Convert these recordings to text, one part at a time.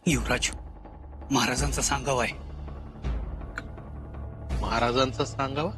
युवराज, महाराजांचा सांगावा आहे. महाराजांचा सांगावा?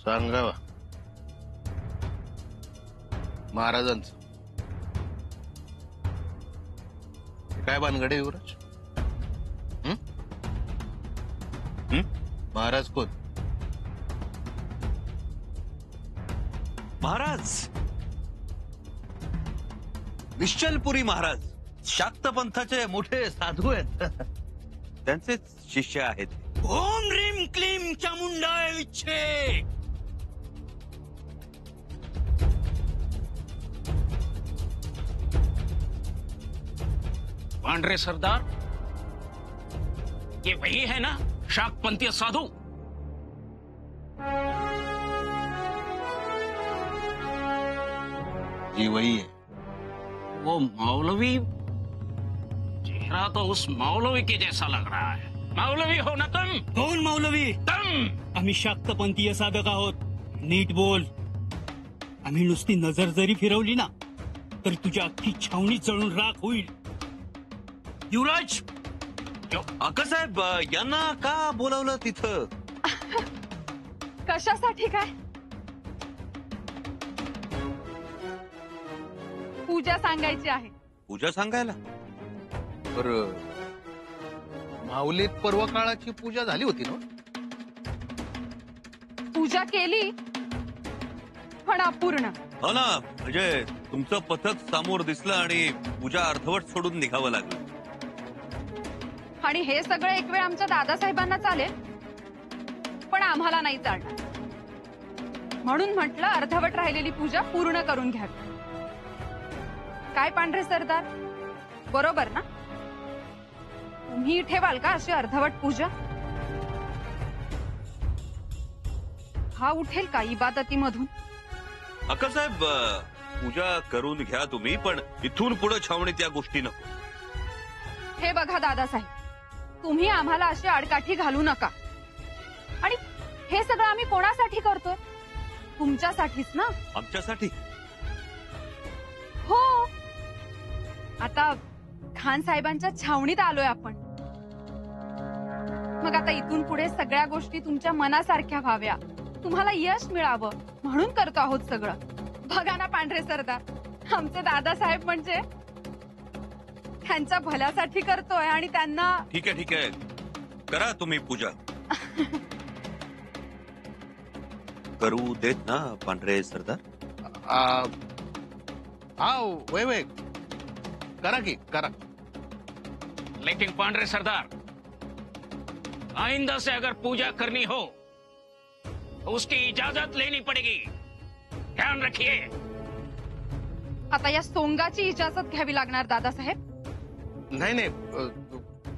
सांगावा महाराजांचं काय भानगड आहे युवराज? महाराज कोण? महाराज निश्चलपुरी महाराज शाक्त पंथाचे मोठे साधू आहेत. त्यांचेच शिष्य आहेत. ओम ह्रीम क्लीम चामुंडाय विच्छे. पांढरे सरदार, ये वही है ना शाकपंथी साधु? जी वही है. वो मौलवी, चेहरा तो उस मौलवी के जैसा लग रहा है. मौलवी हो ना तुम? कोण मौलवी? तुम. आम्ही शाक्तपंथीय साधक आहोत. नीट बोल. आम्ही नुसती नजर जरी फिरवली ना तर तुझ्या अख्खी छावणी जळून राख होईल. युवराज, अक्कासाहेब यांना का बोलावलं तिथं? कशासाठी काय? पूजा सांगायची आहे. पूजा सांगायला? पर माऊलीत पर्व काळाची पूजा झाली होती ना? पूजा केली पण अपूर्ण. हो ना, म्हणजे तुमचं पथक समोर दिसलं आणि पूजा अर्धवट सोडून निघावं लागलं. आणि हे सगळं एक वेळ आमच्या दादासाहेबांना चालेल पण आम्हाला नाही चालणार. म्हणून म्हटलं अर्धवट राहिलेली पूजा पूर्ण करून घ्यावी. काय पांढरे सरदार, बरोबर ना? तुम्ही ठेवाल का अशी अर्धवट पूजा? हा उठेल का इबादतीमधून? अक्कासाहेब पूजा करून घ्या तुम्ही, पण इथून पुढे छावणीत या गोष्टी नको. हे बघा दादासाहेब, तुम्ही आम्हाला अशी आडकाठी घालू नका. आणि हे सगळं आम्ही कोणासाठी करतोय? तुमच्यासाठीच ना? आमच्यासाठी? हो. आता खान साहेबांच्या छावणीत आलोय आपण. मग आता इथून पुढे सगळ्या गोष्टी तुमच्या मनासारख्या व्हाव्या, तुम्हाला यश मिळावं म्हणून करतो आहोत सगळं. बघा ना पांढरे सरदार, आमचे दादासाहेब म्हणजे त्यांच्या भल्यासाठी करतोय आणि त्यांना. ठीक आहे करा तुम्ही पूजा. करू देत ना पांढरे सरदार? हा वय करा की करा. लेकिन पांढरे सरदार, आइंदा से अगर पूजा करनी हो तो उसकी इजाजत लेनी पड़ेगी. ध्यान रखिए. आता या सोंगाची इजाजत घ्यावी लागणार दादासाहेब. नाही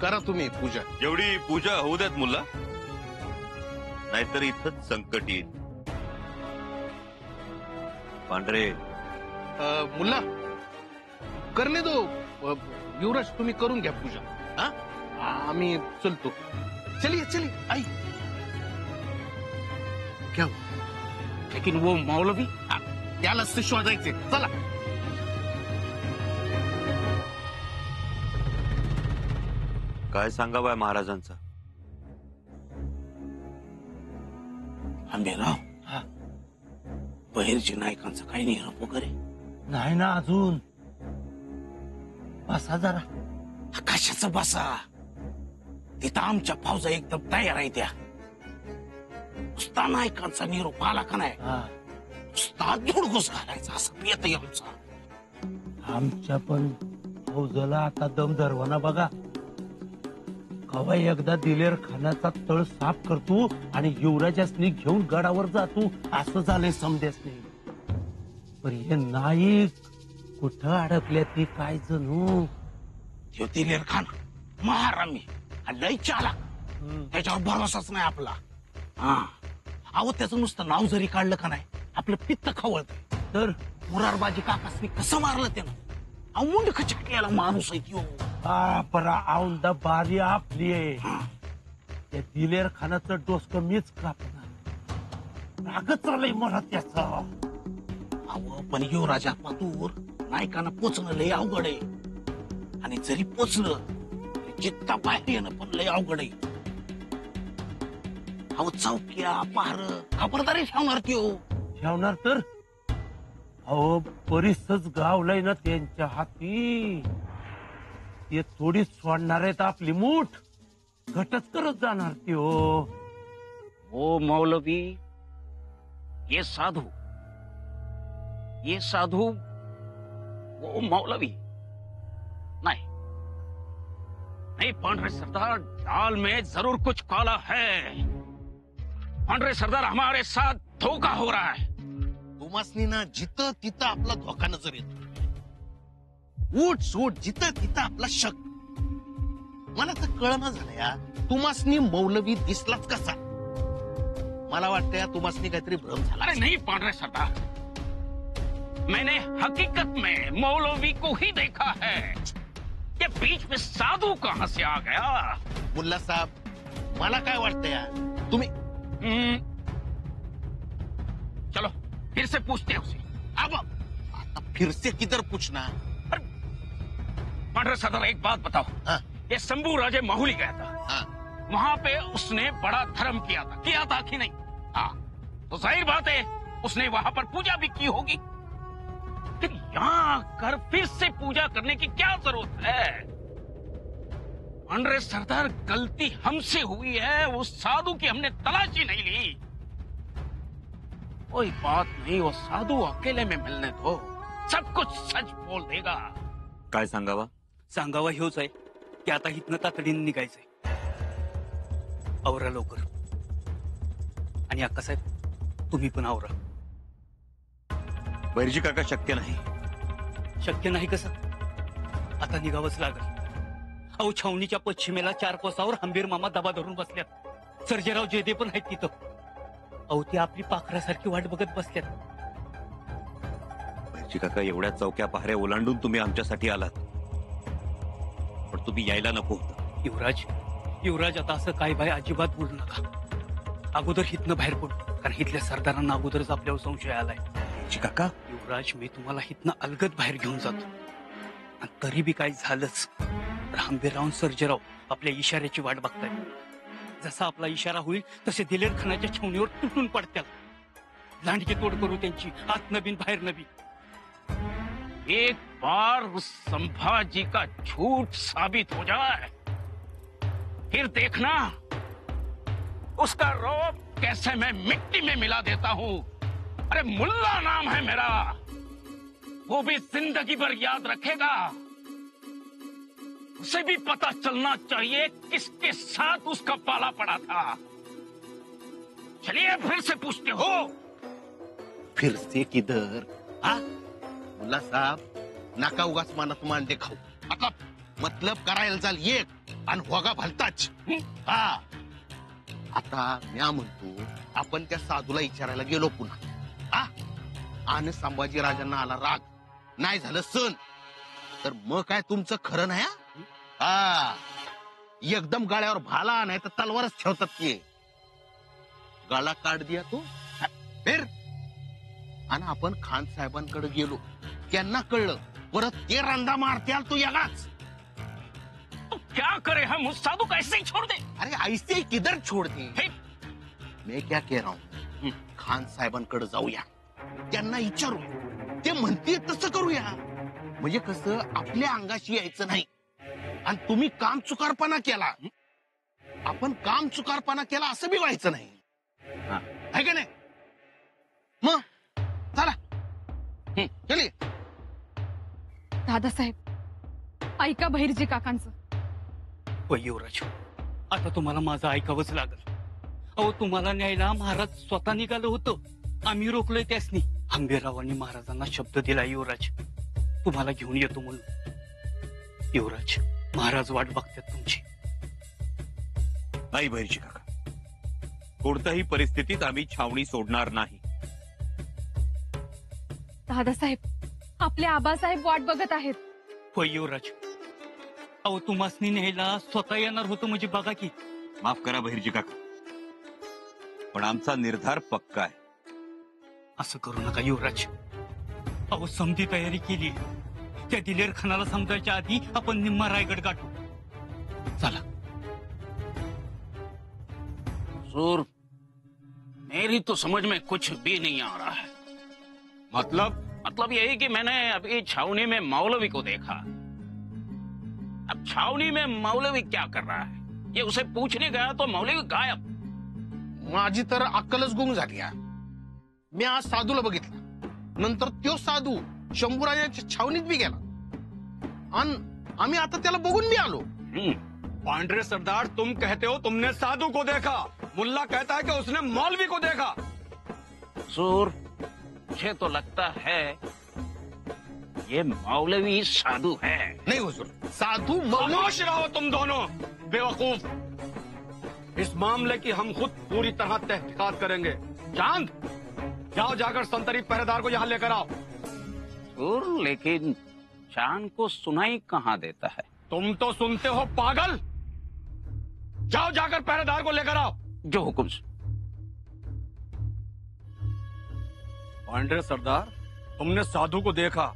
करा तुम्ही पूजा. एवढी पूजा होऊ द्यात मुल्ला, नाहीतर इथंच संकट येईल. पांढरे मुल्ला करणे दो. युवराज तुम्ही करून घ्या पूजा. हा आम्ही चलतो. चलिए आई. क्या हुआ? लेकिन वो मौलवी, त्याला शोधायचे. चला. काय सांगावं महाराजांचा? आंबेराव, बहिरची नायकांचा काही निरोप वगैरे? नाही ना अजून. बसा जरा. कशाचं बसा? तिथं आमच्या फौजा एकदम तयार आहे. त्या नुसता नायकांचा निरोप आला का नाही धुडगुस घालायचा असं येत आमचा. आमच्या पण फौजला आता दम धरवाना बघा. कवा एकदा दिलेर खानाचा तळ साफ करतो आणि युवराजासनी घेऊन गडावर जातो असं झालंय समजेसनी. पण हे नाईक कुठं अडकल्या ती काय जणू. ह्यो दिलेर खान महारामी आणि लय चालाक. त्याच्यावर भरोसाच नाही आपला. हा अहो त्याचं नुसतं नाव जरी काढलं का नाही आपलं पित्त खवळत. तर मुरारबाजी काकासनी कसं मारलं त्यानं. अहो मुंड खचकलेला माणूस आहे त्यो. परा औंदा बारी आपली आहे. त्या दिलेर खानाचं डोसकं मीच कापणार. रागच चालय मला त्याचा. अहो पण युवराजा पातूर नायकानं पोचणं लय अवघड आहे. आणि जरी पोचलं तरी जित्ता बाहेर येणं पण लय अवघड आहे. अहो चौक्या पहार खबरदारी ठेवणार त्यो. ठेवणार तर अहो बरीचच गावलंय ना त्यांच्या हाती. ते थोडीच सोडणार आहेत आपली मूठ. घटच करत जाणार ती. हो वो मौलवी, ये साधु वो मौलवी नहीं नहीं पांडरे सरदार, दाल में जरूर कुछ काला है. पांडरे सरदार हमारे साथ धोखा हो रहा है. तुमासनी ना जिथं तिथं आपला धोका नजर येतो. उठ सूट जिथं तिथं आपला शक. मला तर कळना झालं या तुमासनी मौलवी दिसलाच कसा. मला वाटतं या तुमासनी काहीतरी भ्रम झाला. अरे नहीं पांडरे सरदार, मैंने हकीकत में मौलवी को ही देखा है. ये बीच में साधु कहां से आ गया. मुल्ला साहब मला काय वाटतं या तुम्ही चलो फिर से पूछते हैं उसे. अब आता फिर से किधर पूछना. पांडरे सरदार एक बात बताओ. हाँ. ये शंभू राजे माहुली गया था. हाँ. वहां पे उसने बड़ा धर्म किया था कि नहीं. हाँ तो जाहिर बात है उसने वहां पर पूजा भी की होगी. फिर यहाँ आकर फिर से पूजा करने की क्या जरूरत है. पांडरे सरदार गलती हमसे हुई है. उस साधु की हमने तलाशी नहीं ली. कोई बात नहीं, वो साधु अकेले में मिलने दो, सब कुछ सच बोल देगा. काय सांगावा. सांगावा ह्योच आहे की आता इथनं तातडीने निघायचंय. आवरा लवकर. आणि अक्कासाहेब तुम्ही पण आवरा. बैरजी काका शक्य नाही. शक्य नाही कसं. आता निघावंच लागल. अहो छावणीच्या पश्चिमेला 4 कोसावर हंबीर मामा दबा धरून बसल्यात. सर्जेराव जेदे पण आहेत तिथं. अहो ती आपली पाखरासारखी वाट बघत बसल्यात. बैरजी काका एवढ्या चौक्या पहाऱ्या ओलांडून तुम्ही आमच्यासाठी आलात, पण तुम्ही यायला नको होतं. युवराज आता असं काय बाय अजिबात बोलू नका. अगोदर हितनं बाहेर पडू, कारण हितल्या सरदारांना अगोदरच आपल्यावर संशय आलाय. बैरजी काका युवराज मी तुम्हाला हितनं अलगद बाहेर घेऊन जातो. आणि तरी बी काय झालंच तर हंबीरराव सर्जेराव आपल्या इशाऱ्याची वाट बघताय. जसा आपला इशारा होईल तसे दिलेर खानाच्या छावणीवर तुटून पडत्याल. लांडगी तोड करू त्यांची. आत नबीन बाहेर नबी. एक बार उस संभाजी का झूठ साबित हो जाए फिर देखना उसका रौब कैसे मैं मिट्टी में मिला देता हूं. अरे मुल्ला नाम है मेरा, वो भी जिंदगी भर याद रखेगा. उसे भी पता चलना चाहिए किसके साथ उसका पाला पड़ा था. चलिए फिर से पूछते हो. फिर से किधर. हा मुल्ला साहब नाका उगाच मनात मांडे खाऊ. आता मतलब करायला चाल एक आणि होगा भलताच. हा आता म्या म्हणतो आपण त्या साधूला विचारायला गेलो पुन्हा. हा आणि संभाजी राजांना आला राग. नाही झालं सण तर मग काय तुमचं खरं नाही. हा एकदम गाळ्यावर भाला नाही तर तलवारच ठेवतात की. गाळा काढ दिया तो फिर. आणि आपण खान साहेबांकडे गेलो. त्यांना कळलं परत ते रंदा मारत्याल तू यालाच. तो क्या करे हम उस साधु को ऐसे ही छोड़ दे. अरे ऐसे ही किधर छोड़ दे. मैं क्या कह रहा हूं खान साहेबांकडे जाऊया. त्यांना विचारू. ते म्हणते तसं करूया. म्हणजे कसं आपल्या अंगाशी यायचं नाही. आणि तुम्ही काम चुकारपणा केला, आपण काम चुकारपणा केला असं बी व्हायचं नाही. आहे का नाही. मग चलिए. दादासाहेब ऐका बहिर्जी काकांचं. होय युवराज, आता तुम्हाला माझं ऐकावंच लागल. अहो तुम्हाला न्यायला महाराज स्वतः निघालं होतं, आम्ही रोखलोय त्यासनी. आंबेरावांनी महाराजांना शब्द दिला युवराज, तुम्हाला घेऊन येतो म्हणून. युवराज, महाराज वाट बघतात तुमची. नाही बहिर्जी काका, कोणत्याही परिस्थितीत आम्ही छावणी सोडणार नाही. दादासाहेब, आपले आबासाहेब वाट बघत आहेत. होय युवराज, अहो तुम्हासनी न्यायला स्वतः येणार होतो म्हणजे बघा की. माफ करा बहिर्जी काका, पण आमचा निर्धार पक्का आहे. असं करू नका युवराज. अहो समधी तयारी केली, त्या दिलेर खानाला समजायच्या आधी आपण निम्मा रायगड गाठू. चला. हुजूर, मेरी तो समझ में कुछ भी नहीं आ रहा है. मतलब यही कि मैंने अभी छावनी में मौलवी को देखा. अब छावनी में मौलवी क्या कर रहा है, ये उसे पूछने गया तो मौलवी गायब. माझी तर अक्कलच गुंग झाली आहे. मी आज साधूला बघितलं, नंतर तो साधू शंभूराजाच्या छावणीत बी गेला, आणि आम्ही आता त्याला बघून बी आलो. पांडरे सरदार, तुम कहते हो तुमने साधु को देखा, मुल्ला कहता है कि उसने मौलवी को देखा. हुजूर, मुझे तो लगता है ये मौलवी साधु है. नाही हुजूर, साधू मौलवी. खामोश रहो तुम दोनों बेवकूफ. इस मामले की हम खुद पूरी तरह तहकीकात करेंगे. चांद, जाओ जाकर संतरी पहरेदार को यहाँ लेकर आओ. हुजूर, लेकिन चांद को सुनाई कहाँ देता है. तुम तो सुनते हो पागल. जाओ जाकर पहरेदार को लेकर आओ. जो हुकुम. पांडरे सरदार, तुमने साधु को देखा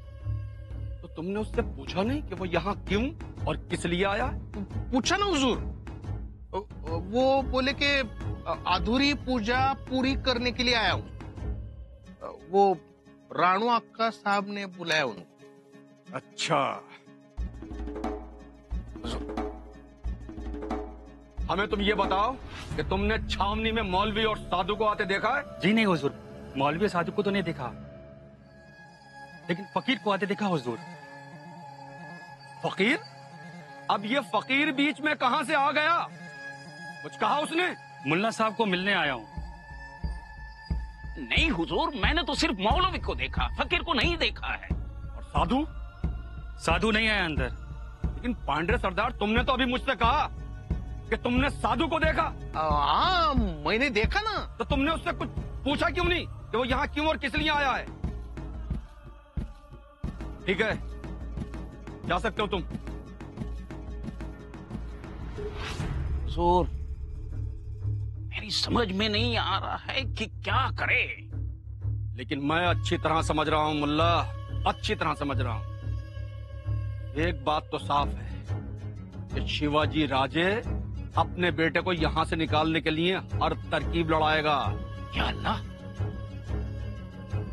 तो तुमने उससे पूछा नहीं कि वो यहाँ क्यों और किस लिए आया. पूछा ना हुजूर. वो बोले कि अधूरी पूजा पूरी करने के लिए आया हूँ. वो राणू अक्का साहब ने बुलाया उनको. अच्छा, हमें तुम ये बताओ कि तुमने छावनी में मौलवी और साधु को आते देखा है. जी नहीं हुजूर, मौलवी साधु को तो नहीं देखा, लेकिन फकीर को आते देखा हुजूर. फकीर? अब ये फकीर बीच में कहां से आ गया, कुछ कहा उसने. मुल्ला साहब को मिलने आया हूँ. नहीं हुजूर, मैंने तो सिर्फ मौलवी को देखा, फकीर को नहीं देखा है. और साधु? साधु नहीं आया अंदर. लेकिन पांडे सरदार, तुमने तो अभी मुझसे कहा कि तुमने साधु को देखा. हाँ, मैंने देखा ना. तो तुमने उससे कुछ पूछा क्यों नहीं कि वो यहाँ क्यों और किस लिए आया है. ठीक है, जा सकते हो तुम. हुजूर, मेरी समझ में नहीं आ रहा है कि क्या करे. लेकिन मैं अच्छी तरह समझ रहा हूं मुल्ला, अच्छी तरह समझ रहा हूं. एक बात तो साफ है कि शिवाजी राजे अपने बेटे को यहां से निकालने के लिए हर तरकीब लड़ाएगा. या अल्लाह,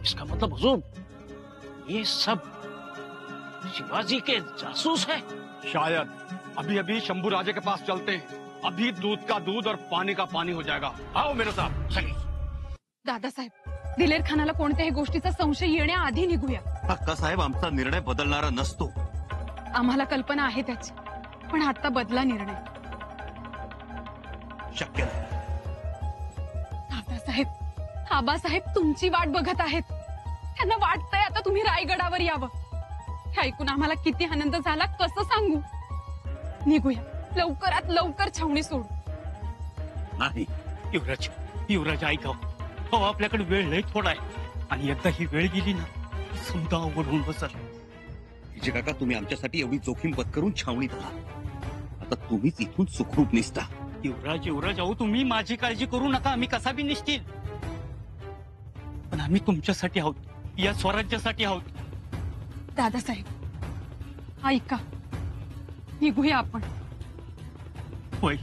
इसका मतलब हुजूर ये सब शिवाजी के जासूस है. शायद. अभी अभी शंभू राजे के पास चलते हैं, अभी दूध का दूध और पानी का पानी हो जाएगा. आओ मेरे साथ. चलिए. दादासाहेब, दिलेर खानाला कोणत्याही गोष्टीचा संशय येण्याआधी निघूया. अक्का साहेब, आमचा निर्णय बदलणारा नसतो. आम्हाला कल्पना आहे त्याची, पण आता बदला निर्णय. शक्य नाही. दादासाहेब, आबासाहेब तुमची वाट बघत आहेत. त्यांना वाटतंय आता तुम्ही रायगडावर यावं. हे ऐकून आम्हाला किती आनंद झाला कसं सांगू. निघूया, लवकरात लवकर छावणी सोडू. नाही. युवराज, युवराज ऐका. हो, आपल्याकडे वेळ लय थोडा आहे, आणि एकदा ही वेळ गेली ना, समजा अवघड होऊन बसल. विजय काका, तुम्ही आमच्यासाठी एवढी जोखीम पत्करून छावणीत आहात, आता तुम्हीच इथून सुखरूप निसता. युवराज, युवराज, अहो तुम्ही माझी काळजी करू नका. आम्ही कसा बी निसतील, पण आम्ही तुमच्यासाठी आहोत, या स्वराज्यासाठी आहोत. दादासाहेब ऐका, निघूया आपण. होय.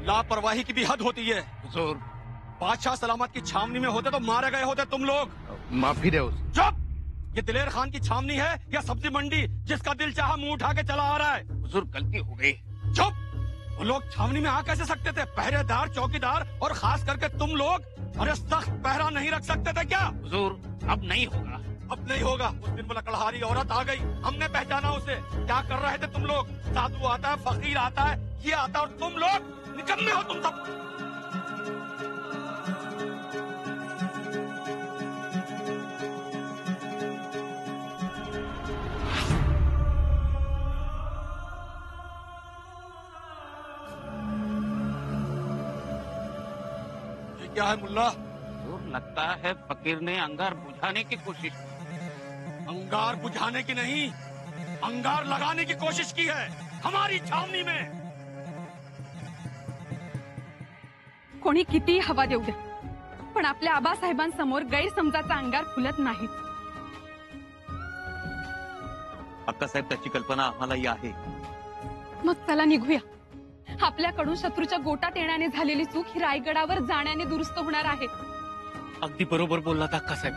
लापरवाही की भी हद होती है. हुजूर, बादशाह सलामत की छावनी में होते तो मारे गए होते तुम लोग. माफी दे हुजूर. चुप. ये दिलेर खान की छावनी है या सब्जी मंडी जिसका दिल चाहा मुंह उठा के चला आ रहा है. हुजूर, गलती हो गई. चुप. वो लोग छावनी में आ कैसे सकते थे? पहरेदार, चौकीदार और खास करके तुम लोग अरे सख्त पहरा नहीं रख सकते थे क्या? हुजूर अब नहीं होगा। अब नहीं होगा। उस दिन वो लकड़हारी औरत आ गई, हमने पहचाना उसे। क्या कर रहे थे तुम लोग? साधु आता है, फकीर आता है, ये आता है, और तुम लोग निकम्मे हो तुम सब। ये क्या है मुल्ला? हुजूर लगता है फकीर ने अंगार बुझाने की कोशिश की। अंगार बुझाने की नहीं, अंगार लगाने की कोशिश की है हमारी छावनी में। कोणी कितीही हवा देऊ द्या, पण आपल्या आबासाहेबांसमोर गैरसमजाचा अंगार फुलत नाही. अक्कासाहेब त्याची कल्पना आम्हालाही आहे. मग चला निघूया. आपल्याकडून शत्रूच्या गोटात येण्याने झालेली चूक ही रायगडावर जाण्याने दुरुस्त होणार आहे. अगदी बरोबर बोललात अक्कासाहेब.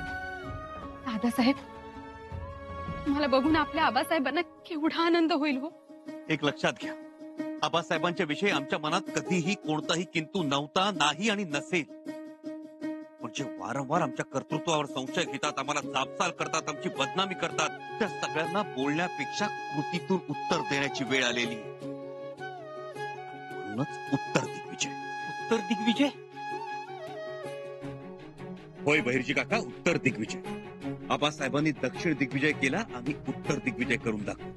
दादासाहेब, मला बघून आपल्या आबासाहेबांना केवढा आनंद होईल हो. एक लक्षात घ्या, आबासाहेबांच्या विषयी आमच्या मनात कधीही कोणताही किंतु नव्हता, नाही आणि नसेल. म्हणजे वारंवार आमच्या कर्तृत्वावर संशय घेतात, आम्हाला जाबसाल करतात, आमची बदनामी करतात. त्या सगळ्यांना बोलण्यापेक्षा कृतीतून उत्तर देण्याची वेळ आलेली आहे. म्हणूनच उत्तर दिग्विजय. उत्तर दिग्विजय? होय बहिर्जी काका, उत्तर दिग्विजय. आबासाहेबांनी दक्षिण दिग्विजय केला, आम्ही उत्तर दिग्विजय करून दाखवू.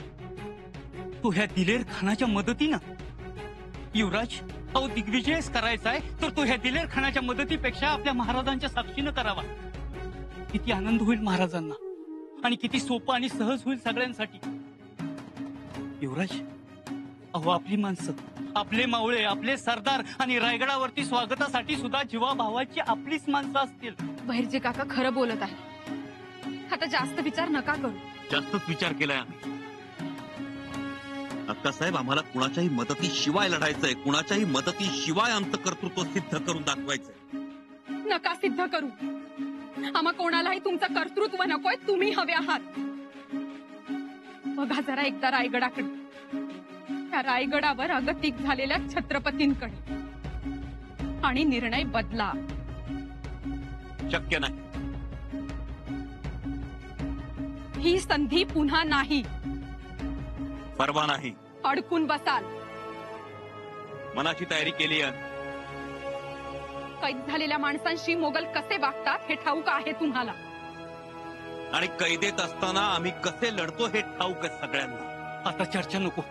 तो ह्या दिलेर खानाच्या मदतीनं? युवराज, अहो दिग्विजयच करायचा आहे तर तो ह्या दिलेर खानाच्या मदतीपेक्षा आपल्या महाराजांच्या साक्षीनं करावा. किती आनंद होईल महाराजांना आणि किती सोपं आणि सहज होईल सगळ्यांसाठी. युवराज, अहो आपली माणसं, आपले मावळे, आपले सरदार आणि रायगडावरती स्वागतासाठी सुद्धा जीवाभावाची आपलीच माणसं असतील. बहिर्जी काका खरं बोलत आहे. आता जास्त विचार नका करू. जास्तच विचार केलाय आम्ही. अक्कासाहेब, आम्हाला कुणाच्याही मदतीशिवाय लढायचंय, कुणाच्याही मदतीशिवाय आमचं कर्तृत्व सिद्ध करून दाखवायचंय. नका सिद्ध करू. आम्हा कोणालाही तुमचं कर्तृत्व नकोय, तुम्ही हवे आहात. बघा जरा एकदा रायगडाकडे, त्या रायगडावर अगतिक झालेल्या छत्रपतींकडे, आणि निर्णय बदला. शक्य नाही. ही संधी पुन्हा नाही. परवा नाही. अडकून बसाल. मनाची तयारी केली आहे. कैद झालेल्या माणसांशी मोगल कसे वागतात हे ठाऊक आहे तुम्हाला. आणि कैदेत असताना आम्ही कसे लढतो हे ठाऊक आहे सगळ्यांना. आता चर्चा नको,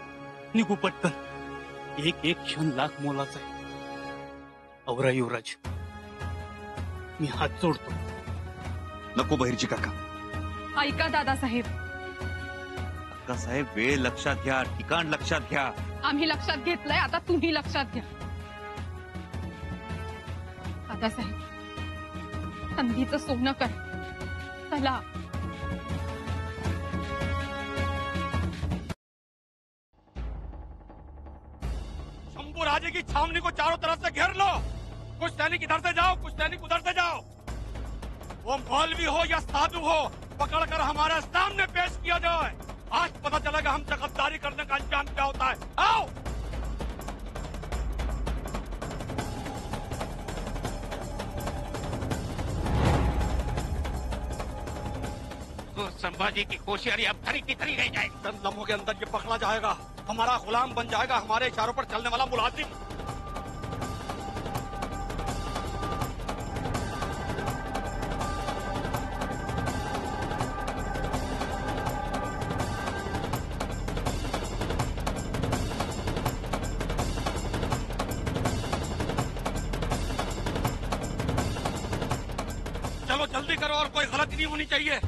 निघू पटकन. एक एक क्षण लाख मोलाचा आहे. औरा युवराज, मी हात जोडतो. नको बहिर्जी काका. ऐका दादासाहेब, साहेब, वेळ लक्षात घ्या, ठिकाण लक्षात घ्या. आम्ही लक्षात घेतलंय, आता तुम्ही लक्षात घ्या. दादासाहेब, संधीचं सोनं कर. चला. शंभू राजे की छावनी को चारों तरफ से घेर लो. कुछ सैनिक इधर से जाओ, कुछ सैनिक उधर से जाओ. वो मौलवी हो या साधु हो, पकड़कर हमारे सामने पेश किया जाए. आज पता चलेगा हमसे गद्दारी करने का अंजाम क्या होता है. आओ. तो संभाजी की होशियारी अब धरी की धरी रह जाएगी. चंद लम्हों के अंदर ये पकड़ा जाएगा, हमारा गुलाम बन जाएगा, हमारे इशारों पर चलने वाला मुलाजिम. चलो जल्दी करो और कोई गलती नहीं होनी चाहिए.